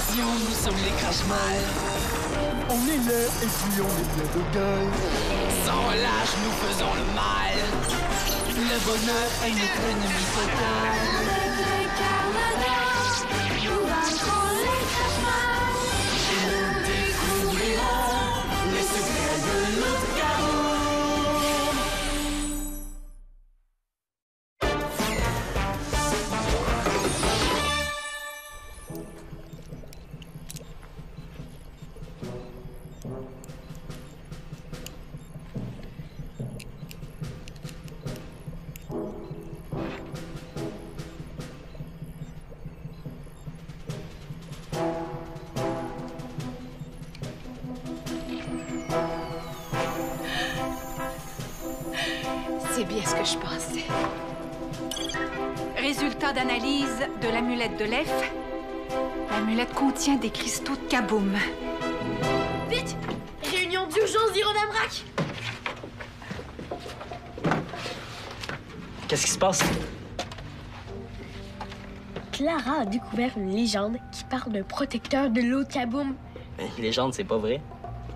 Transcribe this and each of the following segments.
Attention, nous sommes les Crash-Mal. On est là et puis on est bien de gueule. Sans relâche, nous faisons le mal. Le bonheur est notre ennemi total. Nous vaincrons les Crash-Mal. Nous découvrirons les secrets de Loup-Garou. C'est bien ce que je pensais. Résultat d'analyse de l'amulette de l'Ef. L'amulette contient des cristaux de kaboum. Vite! Réunion d'urgence d'Irodamrac! Qu'est-ce qui se passe? Clara a découvert une légende qui parle d'un protecteur de l'eau de Kaboum. Une légende, c'est pas vrai.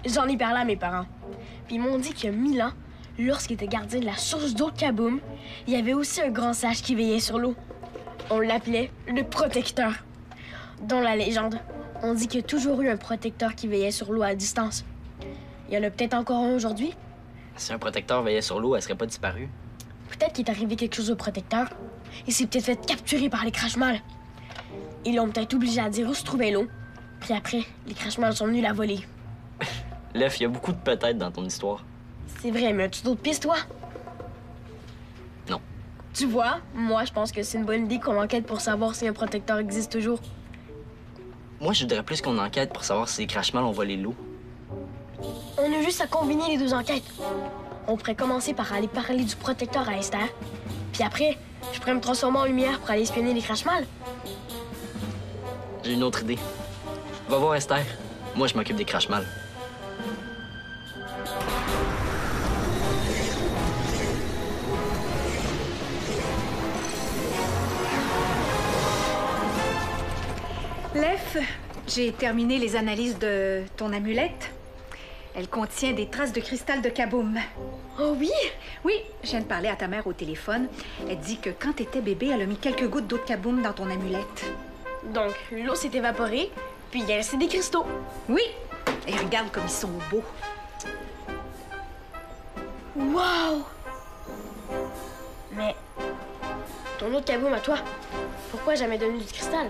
J'en ai parlé à mes parents. Puis ils m'ont dit qu'il y a 1000 ans, lorsqu'il était gardien de la source d'eau de Kaboum, il y avait aussi un grand sage qui veillait sur l'eau. On l'appelait le protecteur. Dans la légende, on dit qu'il y a toujours eu un protecteur qui veillait sur l'eau à distance. Il y en a peut-être encore un aujourd'hui. Si un protecteur veillait sur l'eau, elle serait pas disparue. Peut-être qu'il est arrivé quelque chose au protecteur. Il s'est peut-être fait capturer par les Crash-Mal. Ils l'ont peut-être obligé à dire où se trouvait l'eau. Puis après, les Crash-Mal sont venus la voler. Lef, il y a beaucoup de peut-être dans ton histoire. C'est vrai, mais as-tu d'autres pistes, toi? Non. Tu vois, moi, je pense que c'est une bonne idée qu'on enquête pour savoir si un protecteur existe toujours. Moi, je voudrais plus qu'on enquête pour savoir si les Crash-Mal ont volé l'eau. On a juste à combiner les deux enquêtes. On pourrait commencer par aller parler du protecteur à Esther. Puis après, je pourrais me transformer en lumière pour aller espionner les Crash-Mal. J'ai une autre idée. Va voir Esther. Moi, je m'occupe des Crash-Mal. Lef, j'ai terminé les analyses de ton amulette. Elle contient des traces de cristal de kaboum. Oh oui? Oui, je viens de parler à ta mère au téléphone. Elle dit que quand t'étais bébé, elle a mis quelques gouttes d'eau de kaboum dans ton amulette. Donc, l'eau s'est évaporée, puis il y a resté des cristaux. Oui, et regarde comme ils sont beaux. Wow! Mais ton eau de kaboum à toi, pourquoi jamais donné du cristal?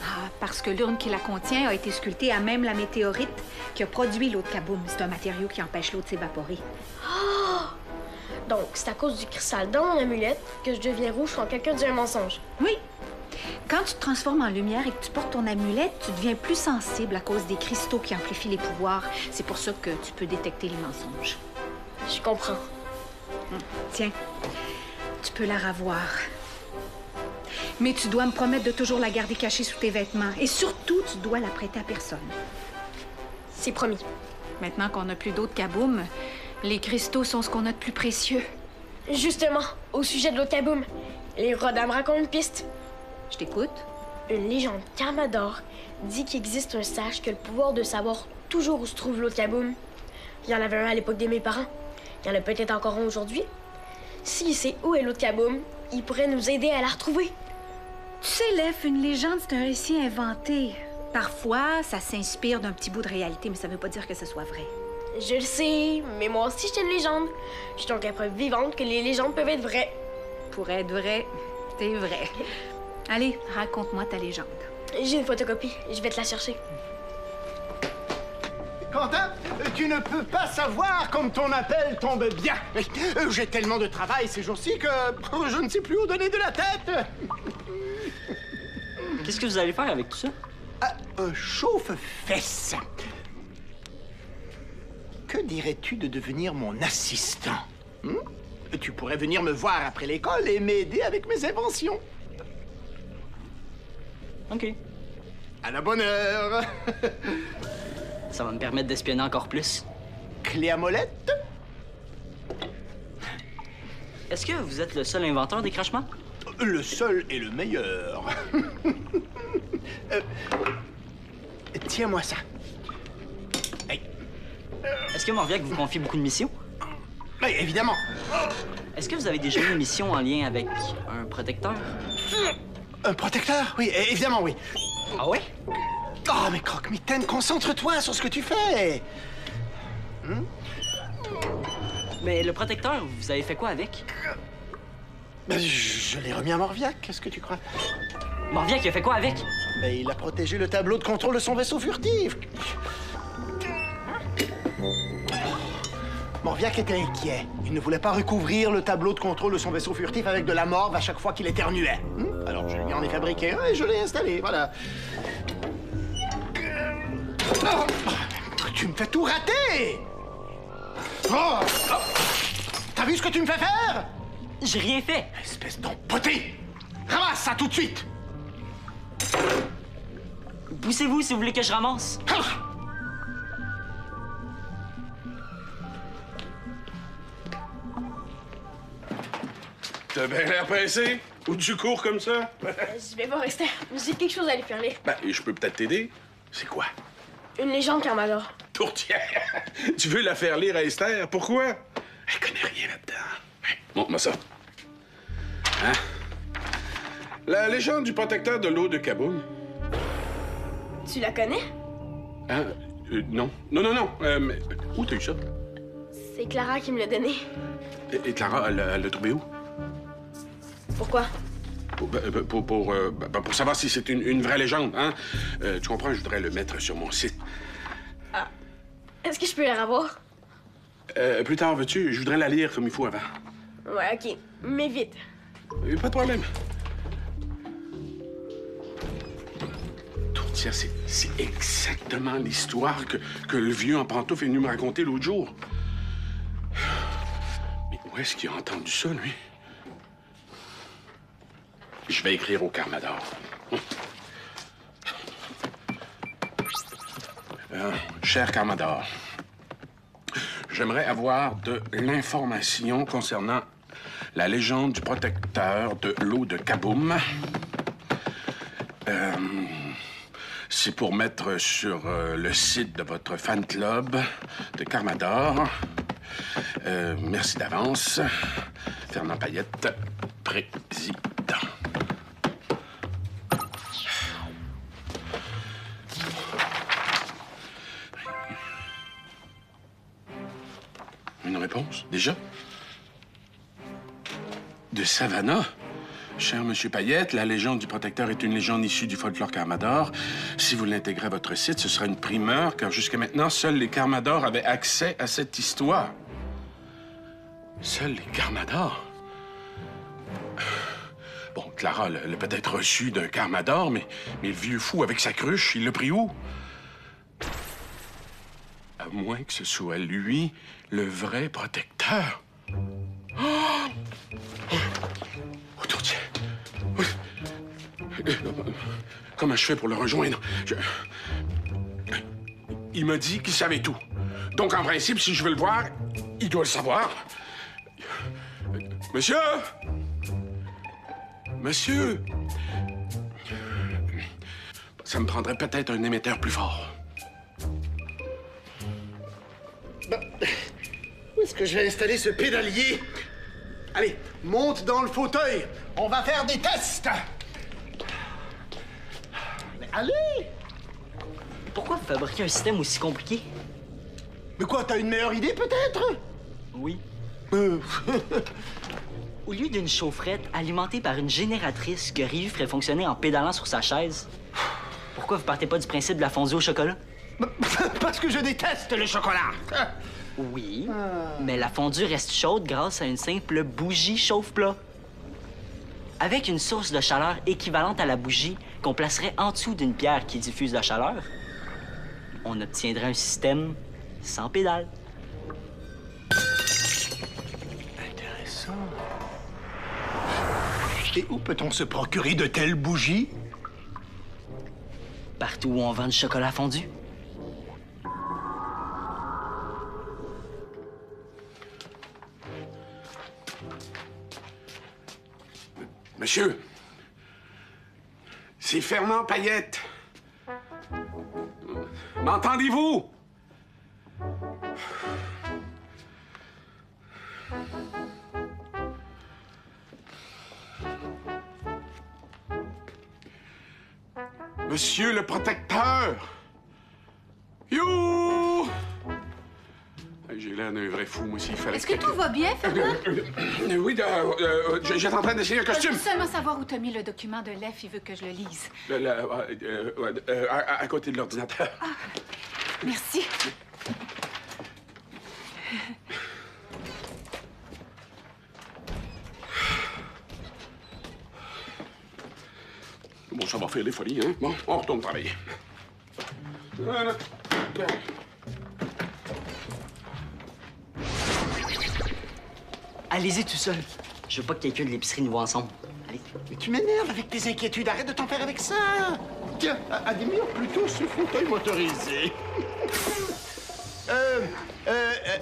Ah, parce que l'urne qui la contient a été sculptée à même la météorite qui a produit l'eau de kaboum. C'est un matériau qui empêche l'eau de s'évaporer. Oh! Donc, c'est à cause du cristal dans mon amulette que je deviens rouge quand quelqu'un dit un mensonge. Oui. Quand tu te transformes en lumière et que tu portes ton amulette, tu deviens plus sensible à cause des cristaux qui amplifient les pouvoirs. C'est pour ça que tu peux détecter les mensonges. Je comprends. Tiens, tu peux la ravoir. Mais tu dois me promettre de toujours la garder cachée sous tes vêtements. Et surtout, tu dois la prêter à personne. C'est promis. Maintenant qu'on n'a plus d'eau de kaboum, les cristaux sont ce qu'on a de plus précieux. Justement, au sujet de l'eau de kaboum, les Rodam racontent une piste. Je t'écoute. Une légende Kamador dit qu'il existe un sage qui a le pouvoir de savoir toujours où se trouve l'eau de kaboum. Il y en avait un à l'époque de mes parents. Il y en a peut-être encore un aujourd'hui. S'il sait où est l'eau de kaboum, il pourrait nous aider à la retrouver. Tu sais, Lef, une légende, c'est un récit inventé. Parfois, ça s'inspire d'un petit bout de réalité, mais ça veut pas dire que ce soit vrai. Je le sais, mais moi aussi, je suis une légende. Je suis donc la preuve vivante que les légendes peuvent être vraies. Pour être vrai, c'est vrai. Allez, raconte-moi ta légende. J'ai une photocopie. Je vais te la chercher. Quentin, tu ne peux pas savoir comme ton appel tombe bien. J'ai tellement de travail ces jours-ci que je ne sais plus où donner de la tête. Qu'est-ce que vous allez faire avec tout ça? Un chauffe-fesses. Que dirais-tu de devenir mon assistant? Tu pourrais venir me voir après l'école et m'aider avec mes inventions. OK. À la bonne heure. Ça va me permettre d'espionner encore plus. Clé à molette? Est-ce que vous êtes le seul inventeur des Crash-Mal? Le seul et le meilleur. tiens-moi ça. Hey. Est-ce que Morviac vous confie beaucoup de missions? Oui, évidemment. Est-ce que vous avez déjà eu une mission en lien avec un protecteur? Un protecteur? Oui, évidemment, oui. Ah ouais? Oh, mais Croque-Mitaine, concentre-toi sur ce que tu fais. Mais le protecteur, vous avez fait quoi avec? Ben, je l'ai remis à Morviac, qu'est-ce que tu crois? Morviac, il a fait quoi avec? Ben, il a protégé le tableau de contrôle de son vaisseau furtif. Morviac était inquiet. Il ne voulait pas recouvrir le tableau de contrôle de son vaisseau furtif avec de la morve à chaque fois qu'il éternuait. Alors je lui en ai fabriqué un et je l'ai installé, voilà. Oh, tu me fais tout rater! Oh! T'as vu ce que tu me fais faire? J'ai rien fait! Espèce d'empoté! Ramasse ça tout de suite! Poussez-vous si vous voulez que je ramasse. Ah! T'as bien l'air pressé? Où tu cours comme ça? Je vais voir Esther. J'ai quelque chose à lui faire lire. Ben, je peux peut-être t'aider. C'est quoi? Une légende Carmador. Tourtière! Tu veux la faire lire à Esther? Pourquoi? Elle connaît rien là-dedans. Ouais, montre-moi ça. Hein? La légende du protecteur de l'eau de Kaboom. Tu la connais? Hein? Non. Non. Mais où t'as eu ça? C'est Clara qui me l'a donné. Et Clara, elle l'a trouvé où? Pourquoi? Pour savoir si c'est une vraie légende, hein? Tu comprends, je voudrais le mettre sur mon site. Est-ce que je peux la revoir? Plus tard, veux-tu? Je voudrais la lire comme il faut avant. Ouais, OK. Mais vite. Pas de problème. Tourtière, c'est exactement l'histoire que le vieux en pantoufle est venu me raconter l'autre jour. Mais où est-ce qu'il a entendu ça, lui? Je vais écrire au Carmador. Cher Carmador, j'aimerais avoir de l'information concernant la légende du protecteur de l'eau de Kaboom. C'est pour mettre sur le site de votre fan club de Carmador. Merci d'avance. Fernand Payette, président. Une réponse, déjà? De Savannah? Cher Monsieur Payette, la légende du protecteur est une légende issue du folklore Carmador. Si vous l'intégrez à votre site, ce sera une primeur, car jusqu'à maintenant, seuls les Carmadors avaient accès à cette histoire. Seuls les Carmadors? Bon, Clara l'a peut-être reçu d'un Carmador, mais le vieux fou avec sa cruche, il l'a pris où? À moins que ce soit lui, le vrai protecteur. Oh! Tourtière. Comment je fais pour le rejoindre? Il m'a dit qu'il savait tout. Donc, en principe, si je veux le voir, il doit le savoir. Monsieur! Monsieur! Ça me prendrait peut-être un émetteur plus fort. Où est-ce que je vais installer ce pédalier? Allez, monte dans le fauteuil. On va faire des tests. Mais allez! Pourquoi vous fabriquez un système aussi compliqué? Mais quoi, t'as une meilleure idée, peut-être? Oui. Au lieu d'une chaufferette alimentée par une génératrice que Ryu ferait fonctionner en pédalant sur sa chaise, pourquoi vous partez pas du principe de la fondue au chocolat? Parce que je déteste le chocolat. Oui, mais la fondue reste chaude grâce à une simple bougie chauffe-plat. Avec une source de chaleur équivalente à la bougie qu'on placerait en dessous d'une pierre qui diffuse la chaleur, on obtiendrait un système sans pédale. Intéressant. Et où peut-on se procurer de telles bougies? Partout où on vend du chocolat fondu. Monsieur, c'est Fernand Payette. M'entendez-vous? Monsieur le protecteur! You! J'ai l'air d'un vrai fou, moi, s'il fallait... Est-ce que tout va bien, Fernand? Oui, j'étais en train d'essayer un Je costume. veux seulement savoir où t'as mis le document de Lef. Il veut que je le lise. À côté de l'ordinateur. Ah, merci. Bon, ça va faire des folies, hein? Bon, on retourne travailler. Allez-y tout seul. Je veux pas que quelqu'un de l'épicerie nous voit ensemble. Allez. Mais tu m'énerves avec tes inquiétudes. Arrête de t'en faire avec ça. Tiens, admire plutôt ce fauteuil motorisé.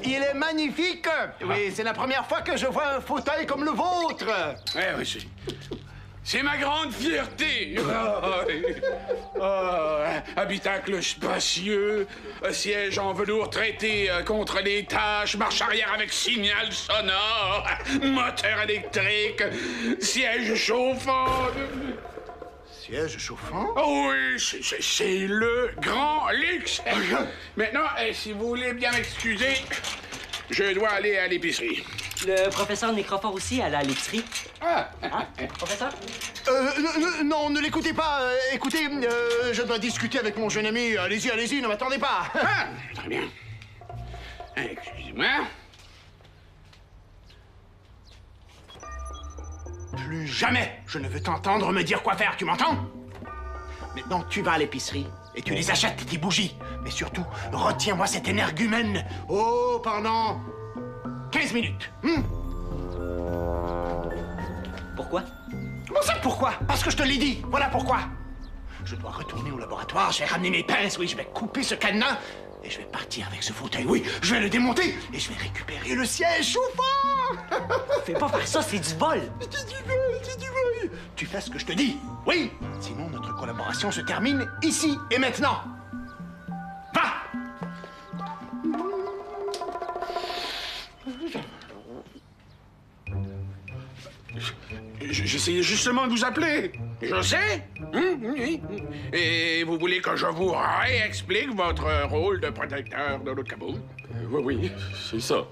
Il est magnifique. Oui, c'est la première fois que je vois un fauteuil comme le vôtre. Oui, c'est ma grande fierté. Habitacle spacieux, siège en velours traité contre les taches, marche arrière avec signal sonore, moteur électrique, siège chauffant. Siège chauffant? Oh oui, c'est le grand luxe. Maintenant, si vous voulez bien m'excuser, je dois aller à l'épicerie. Le professeur Nécrophore aussi allait à l'épicerie. Ah! Professeur? Non, ne l'écoutez pas. Écoutez, je dois discuter avec mon jeune ami. Allez-y, ne m'attendez pas. Ah, très bien. Excusez-moi. Plus jamais je ne veux t'entendre me dire quoi faire, tu m'entends? Maintenant, tu vas à l'épicerie et tu les achètes, tes bougies. Mais surtout, retiens-moi cet énergumène. Oh, pendant 15 minutes. Pourquoi? Comment ça, pourquoi? Parce que je te l'ai dit. Voilà pourquoi. Je dois retourner au laboratoire, je vais ramener mes pinces, oui, je vais couper ce cadenas et je vais partir avec ce fauteuil, oui. Je vais le démonter et je vais récupérer le siège chauffant. Fais pas faire ça, c'est du vol. C'est du vol. Tu fais ce que je te dis, oui. Sinon, notre collaboration se termine ici et maintenant. Va! J'essayais justement de vous appeler. Je sais. Oui. Et vous voulez que je vous réexplique votre rôle de protecteur de l'autre Kaboom? Oui, c'est ça.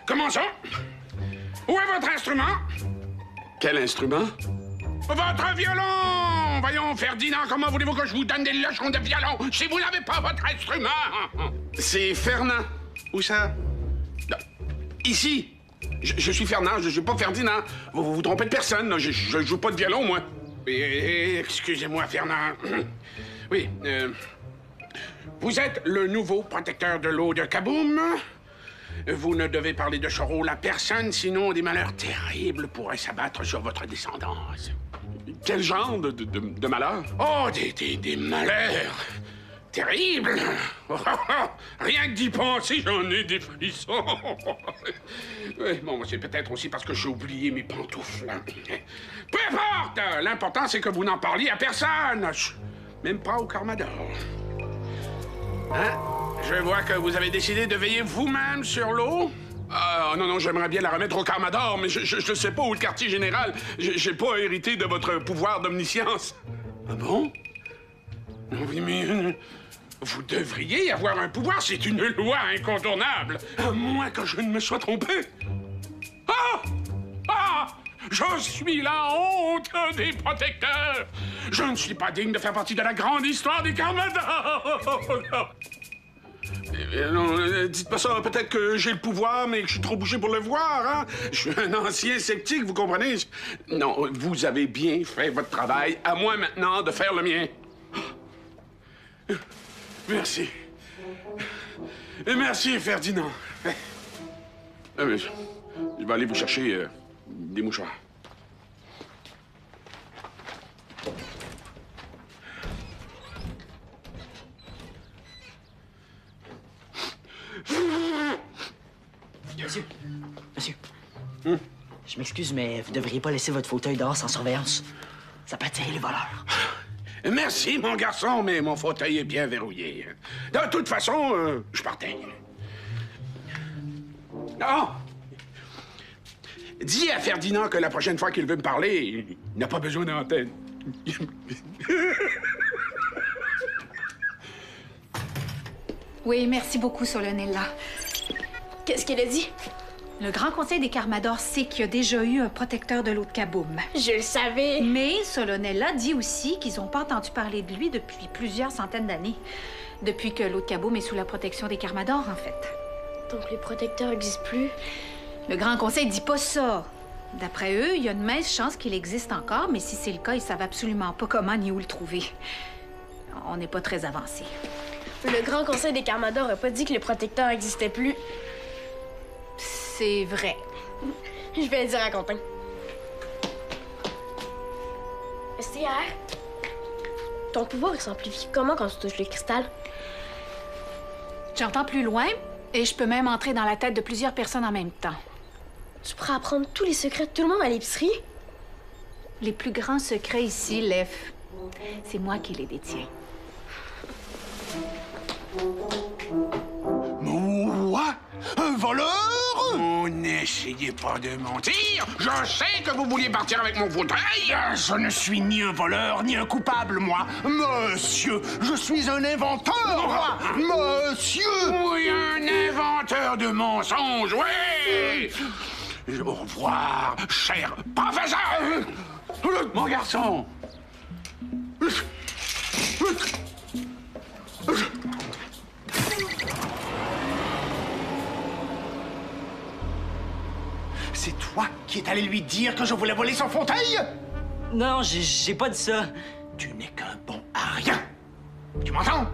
Commençons. Où est votre instrument? Quel instrument? Votre violon! Voyons, Ferdinand, comment voulez-vous que je vous donne des leçons de violon si vous n'avez pas votre instrument? C'est Fernand. Où ça? Ici. Je suis Fernand, je suis pas Ferdinand. Vous vous trompez de personne, là. Je joue pas de violon, moi. Excusez-moi, Fernand. Oui, vous êtes le nouveau protecteur de l'eau de Kaboom. Vous ne devez parler de ce rôle à personne, sinon des malheurs terribles pourraient s'abattre sur votre descendance. Quel genre de malheurs? Oh, des malheurs terribles! Rien que d'y penser, j'en ai des frissons. Oui, bon, c'est peut-être aussi parce que j'ai oublié mes pantoufles. Peu importe! L'important, c'est que vous n'en parliez à personne. Même pas au Carmador. Hein? Je vois que vous avez décidé de veiller vous-même sur l'eau. Non, j'aimerais bien la remettre au Carmador, mais je ne sais pas où le quartier général. J'ai pas hérité de votre pouvoir d'omniscience. Ah bon? Oui, mais... Vous devriez avoir un pouvoir, c'est une loi incontournable. À moins que je ne me sois trompé. Je suis la honte des protecteurs. Je ne suis pas digne de faire partie de la grande histoire des Carmador. Non, dites pas ça. Peut-être que j'ai le pouvoir, mais que je suis trop bouché pour le voir, hein? Je suis un ancien sceptique, vous comprenez? Non, vous avez bien fait votre travail. À moi maintenant de faire le mien. Merci. Et merci, Ferdinand. Je vais aller vous chercher des mouchoirs. Monsieur. Je m'excuse, mais vous devriez pas laisser votre fauteuil dehors sans surveillance. Ça peut attirer les voleurs. Merci, mon garçon, mais mon fauteuil est bien verrouillé. De toute façon, je partais. Non! Dis à Ferdinand que la prochaine fois qu'il veut me parler, il n'a pas besoin d'antenne. Oui, merci beaucoup, Solonella. Qu'est-ce qu'elle a dit? Le Grand Conseil des Carmadors sait qu'il y a déjà eu un protecteur de l'eau de Kaboom. Je le savais. Mais Solonella dit aussi qu'ils n'ont pas entendu parler de lui depuis plusieurs centaines d'années. Depuis que l'eau de Kaboom est sous la protection des Carmadors, en fait. Donc les protecteurs n'existent plus? Le Grand Conseil dit pas ça. D'après eux, il y a une mince chance qu'il existe encore, mais si c'est le cas, ils savent absolument pas comment ni où le trouver. On n'est pas très avancé. Le Grand Conseil des Carmadors a pas dit que les protecteurs n'existaient plus. C'est vrai. Je vais le dire à Quentin. STR, ton pouvoir il s'amplifie comment quand tu touches le cristal? J'entends plus loin et je peux même entrer dans la tête de plusieurs personnes en même temps. Tu pourras apprendre tous les secrets de tout le monde à l'épicerie? Les plus grands secrets ici, Lef, c'est moi qui les détiens. Moi? Un voleur? Oh, n'essayez pas de mentir. Je sais que vous vouliez partir avec mon fauteuil. Je ne suis ni un voleur, ni un coupable, moi. Monsieur, je suis un inventeur, moi. Monsieur! Oui, un inventeur de mensonges, oui. Au revoir, cher professeur. Mon garçon. C'est toi qui es allé lui dire que je voulais voler son fauteuil? Non, j'ai pas dit ça. Tu n'es qu'un bon à rien. Tu m'entends?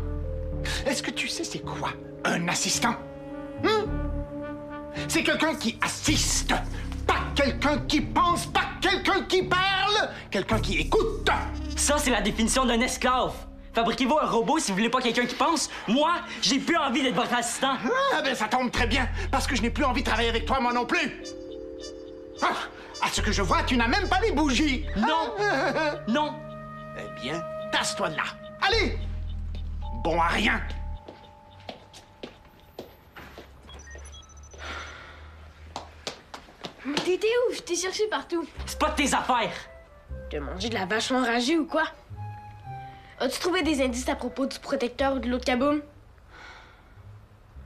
Est-ce que tu sais c'est quoi un assistant? C'est quelqu'un qui assiste, pas quelqu'un qui pense, pas quelqu'un qui parle, quelqu'un qui écoute. Ça, c'est la définition d'un esclave. Fabriquez-vous un robot si vous voulez pas quelqu'un qui pense. Moi, j'ai plus envie d'être votre assistant. Ah ben ça tombe très bien, parce que je n'ai plus envie de travailler avec toi, moi non plus. Ah, à ce que je vois, tu n'as même pas les bougies. Non. Non. Eh bien, tasse-toi de là. Allez! Bon à rien. T'étais où? Je t'ai cherché partout. C'est pas de tes affaires. T'as mangé de la vache enragée ou quoi? As-tu trouvé des indices à propos du protecteur ou de l'eau de Kaboom?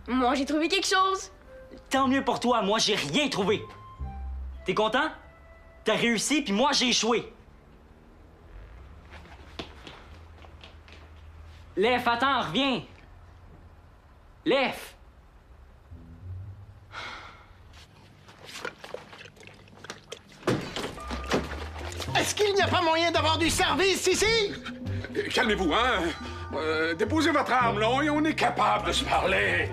Moi, j'ai trouvé quelque chose. Tant mieux pour toi, moi, j'ai rien trouvé. T'es content? T'as réussi, puis moi, j'ai échoué. Lef, attends, reviens. Lef. Est-ce qu'il n'y a pas moyen d'avoir du service ici? Calmez-vous, hein? Déposez votre arme, là, et on est capable de se parler.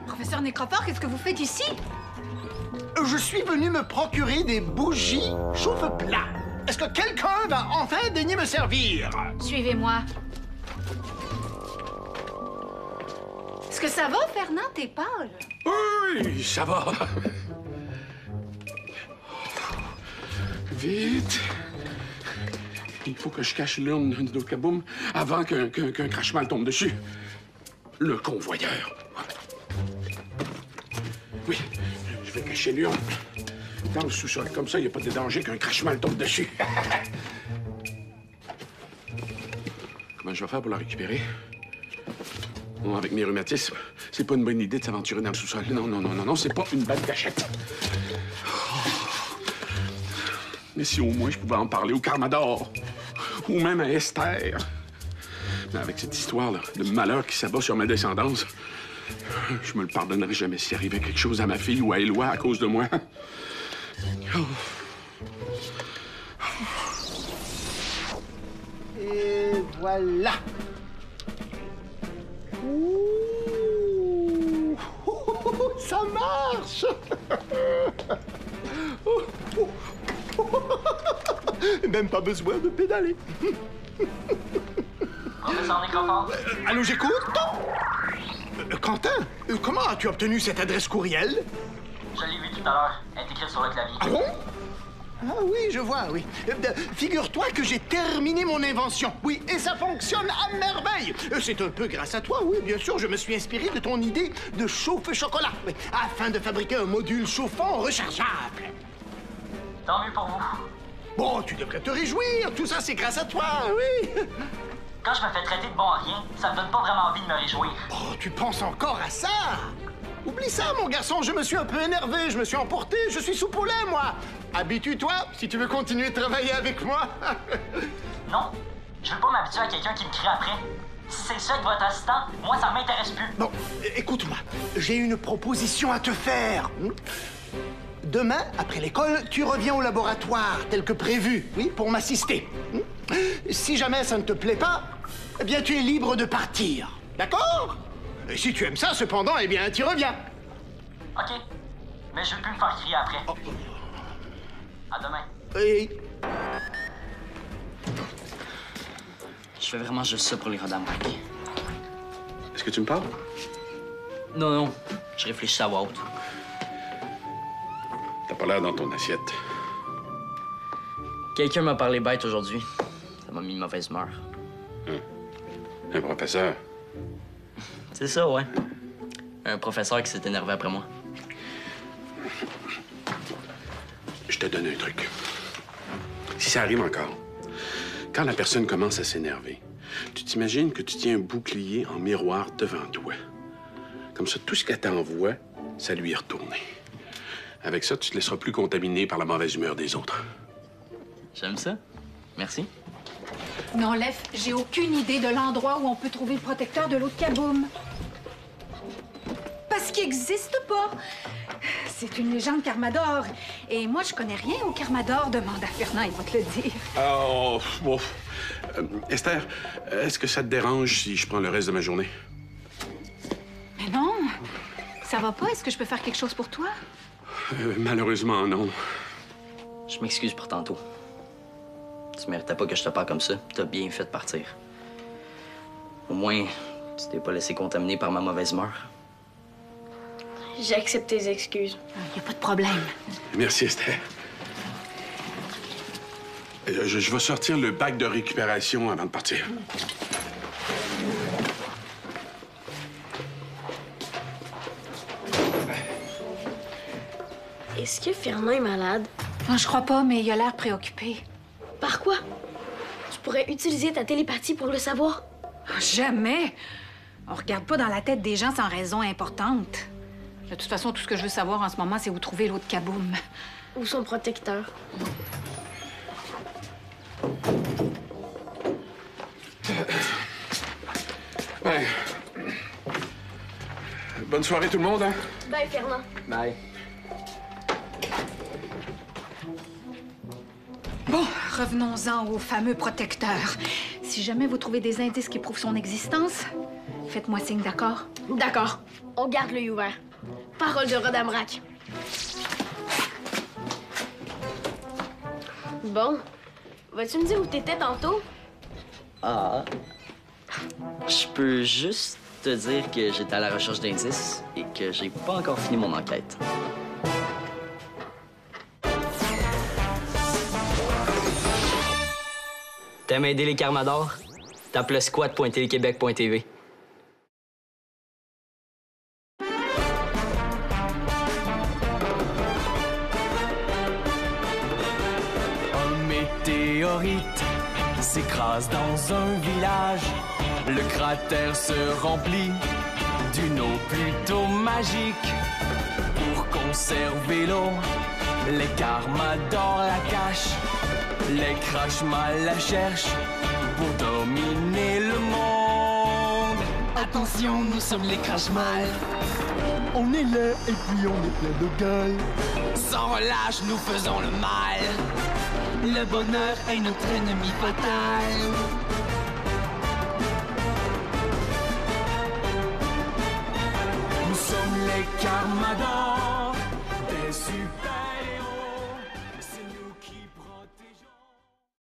Professeur Nécrophore, qu'est-ce que vous faites ici? Je suis venu me procurer des bougies chauffe-plat. Est-ce que quelqu'un va enfin daigner me servir? Suivez-moi. Est-ce que ça va, Fernand? T'es pâle. Oui, ça va. Vite. Il faut que je cache l'urne d'eau de Kaboom avant qu'un crachement tombe dessus. Le convoyeur. Oui, je vais cacher l'urne dans le sous-sol. Comme ça, il n'y a pas de danger qu'un crachement tombe dessus. Comment je vais faire pour la récupérer? Bon, avec mes rhumatismes, c'est pas une bonne idée de s'aventurer dans le sous-sol. Non, c'est pas une bonne cachette. Mais si au moins je pouvais en parler au Carmador, ou même à Esther. Mais avec cette histoire-là, de malheur qui s'abat sur ma descendance, je me le pardonnerai jamais s'il arrivait quelque chose à ma fille ou à Éloi à cause de moi. Et voilà. Ouh, ça marche. Même pas besoin de pédaler. Professeur Nécrophore. Allô, j'écoute? Quentin, comment as-tu obtenu cette adresse courriel? Je l'ai vu tout à l'heure. Elle est écrite sur le clavier. Ah bon? Ah oui, je vois, oui. Figure-toi que j'ai terminé mon invention. Oui, et ça fonctionne à merveille. C'est un peu grâce à toi, oui, bien sûr. Je me suis inspiré de ton idée de chauffe-chocolat, oui, afin de fabriquer un module chauffant rechargeable. Tant mieux pour vous. Bon, tu devrais te réjouir. Tout ça, c'est grâce à toi, oui. Quand je me fais traiter de bon à rien, ça me donne pas vraiment envie de me réjouir. Oh, tu penses encore à ça? Oublie ça, mon garçon. Je me suis un peu énervé. Je me suis emporté. Je suis sous poulet, moi. Habitue-toi si tu veux continuer de travailler avec moi. Non, je veux pas m'habituer à quelqu'un qui me crie après. Si c'est ça avec votre assistant, moi, ça m'intéresse plus. Bon, écoute-moi. J'ai une proposition à te faire. Demain, après l'école, tu reviens au laboratoire, tel que prévu, oui, pour m'assister. Si jamais ça ne te plaît pas, eh bien, tu es libre de partir. D'accord? Et si tu aimes ça, cependant, eh bien, tu reviens. OK, mais je veux plus me faire crier après. Oh. À demain. Et... Je fais vraiment juste ça pour les Rodamrac. Est-ce que tu me parles? Non, je réfléchis à voix haute. T'as pas l'air dans ton assiette. Quelqu'un m'a parlé bête aujourd'hui. Ça m'a mis de mauvaise humeur. Un professeur. C'est ça, ouais. Un professeur qui s'est énervé après moi. Je te donne un truc. Si ça arrive encore, quand la personne commence à s'énerver, tu t'imagines que tu tiens un bouclier en miroir devant toi. Comme ça, tout ce qu'elle t'envoie, ça lui est retourné. Avec ça, tu te laisseras plus contaminer par la mauvaise humeur des autres. J'aime ça. Merci. Non, Lef, j'ai aucune idée de l'endroit où on peut trouver le protecteur de l'eau de Kaboom. Parce qu'il n'existe pas. C'est une légende Carmador. Et moi, je connais rien au Carmador. Demande à Fernand, il va te le dire. Oh, bon. Esther, est-ce que ça te dérange si je prends le reste de ma journée? Mais non, ça va pas. Est-ce que je peux faire quelque chose pour toi? Malheureusement, non. Je m'excuse pour tantôt. Tu méritais pas que je te parle comme ça. T'as bien fait de partir. Au moins, tu t'es pas laissé contaminer par ma mauvaise humeur. J'accepte tes excuses. Y a pas de problème. Merci, Esther. Je vais sortir le bac de récupération avant de partir. Est-ce que Fernand est malade? Non, je crois pas, mais il a l'air préoccupé. Par quoi? Tu pourrais utiliser ta télépathie pour le savoir. Jamais! On regarde pas dans la tête des gens sans raison importante. De toute façon, tout ce que je veux savoir en ce moment, c'est où trouver l'eau de Kaboom. Ou son protecteur. Ouais. Bonne soirée, tout le monde, hein? Bye, Fernand. Bye. Bon, revenons-en au fameux protecteur. Si jamais vous trouvez des indices qui prouvent son existence, faites-moi signe, d'accord? D'accord. On garde l'œil ouvert. Parole de Rodamrac. Bon. Vas-tu me dire où t'étais tantôt? Ah. Je peux juste te dire que j'étais à la recherche d'indices et que j'ai pas encore fini mon enquête. T'aimes aider les Carmador? Tape le squat.téléquébec.tv. Un météorite s'écrase dans un village. Le cratère se remplit d'une eau plutôt magique. Pour conserver l'eau, les Carmador la cachent. Les Crashmal la cherchent pour dominer le monde. Attention, nous sommes les Crashmal. On est là et puis on est plein de gueule. Sans relâche, nous faisons le mal. Le bonheur est notre ennemi fatal. Nous sommes les Carmador, des super